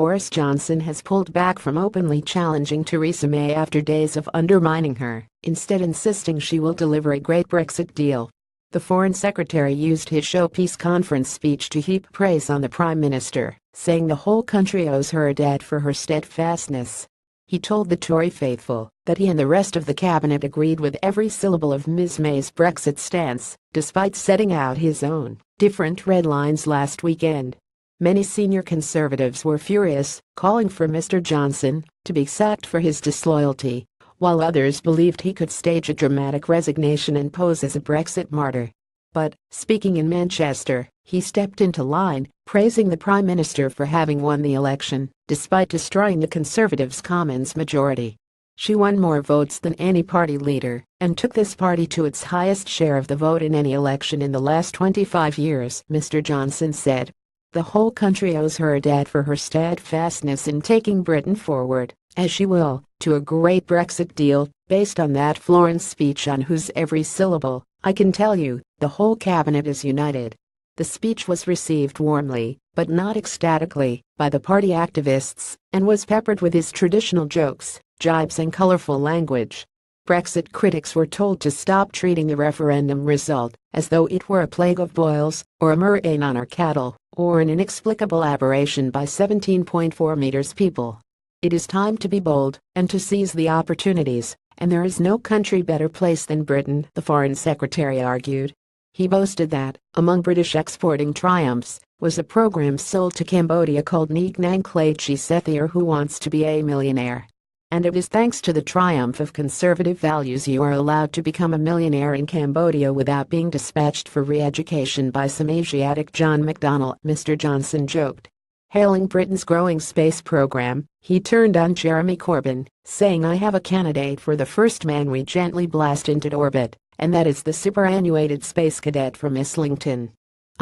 Boris Johnson has pulled back from openly challenging Theresa May after days of undermining her, instead insisting she will deliver a great Brexit deal. The Foreign Secretary used his showpiece conference speech to heap praise on the Prime Minister, saying the whole country owes her a debt for her steadfastness. He told the Tory faithful that he and the rest of the cabinet agreed with every syllable of Ms May's Brexit stance, despite setting out his own different red lines last weekend. Many senior Conservatives were furious, calling for Mr Johnson to be sacked for his disloyalty, while others believed he could stage a dramatic resignation and pose as a Brexit martyr. But, speaking in Manchester, he stepped into line, praising the Prime Minister for having won the election, despite destroying the Conservatives' Commons majority. She won more votes than any party leader and took this party to its highest share of the vote in any election in the last 25 years, Mr Johnson said. The whole country owes her a debt for her steadfastness in taking Britain forward, as she will, to a great Brexit deal, based on that Florence speech on whose every syllable, I can tell you, the whole cabinet is united. The speech was received warmly, but not ecstatically, by the party activists, and was peppered with his traditional jokes, jibes and colorful language. Brexit critics were told to stop treating the referendum result as though it were a plague of boils, or a murrain on our cattle, or an inexplicable aberration by 17.4 meters people. It is time to be bold and to seize the opportunities, and there is no country better placed than Britain, the Foreign Secretary argued. He boasted that, among British exporting triumphs, was a program sold to Cambodia called Neek Nang Clay Chi Sethier Who Wants to Be a Millionaire. And it is thanks to the triumph of conservative values you are allowed to become a millionaire in Cambodia without being dispatched for re-education by some Asiatic John McDonnell, Mr Johnson joked. Hailing Britain's growing space program, he turned on Jeremy Corbyn, saying I have a candidate for the first man we gently blast into orbit, and that is the superannuated space cadet from Islington.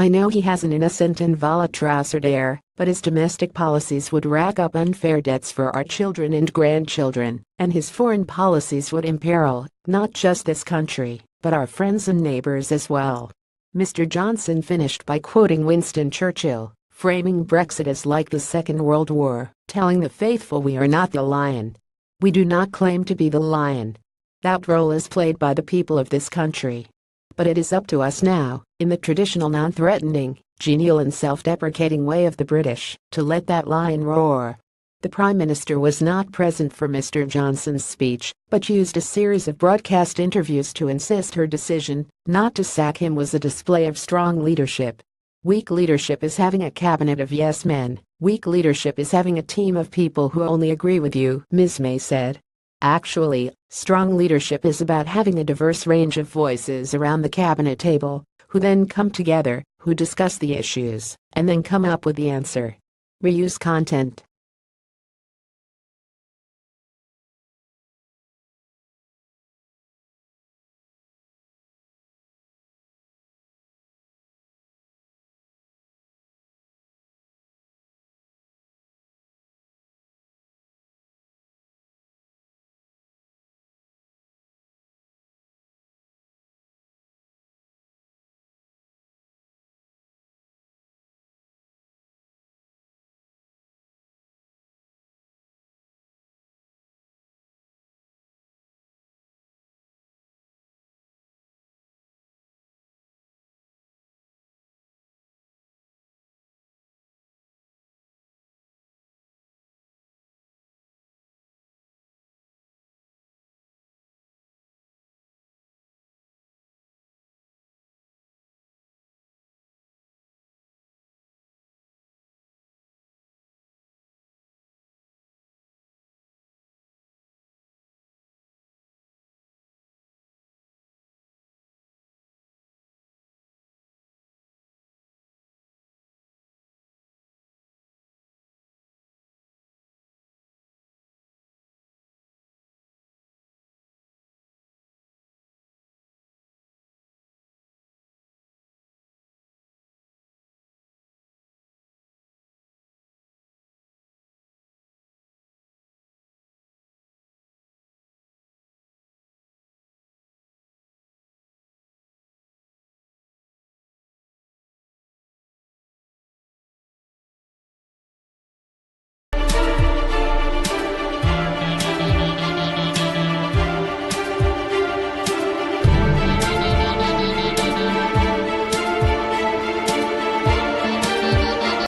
I know he has an innocent and volatile air, but his domestic policies would rack up unfair debts for our children and grandchildren, and his foreign policies would imperil, not just this country, but our friends and neighbors as well. Mr Johnson finished by quoting Winston Churchill, framing Brexit as like the Second World War, telling the faithful we are not the lion. We do not claim to be the lion. That role is played by the people of this country. But it is up to us now, in the traditional non-threatening, genial and self-deprecating way of the British, to let that lion roar. The Prime Minister was not present for Mr Johnson's speech, but used a series of broadcast interviews to insist her decision not to sack him was a display of strong leadership. Weak leadership is having a cabinet of yes men. Weak leadership is having a team of people who only agree with you, Ms May said. Actually, strong leadership is about having a diverse range of voices around the cabinet table, who then come together, who discuss the issues, and then come up with the answer. Reuse content.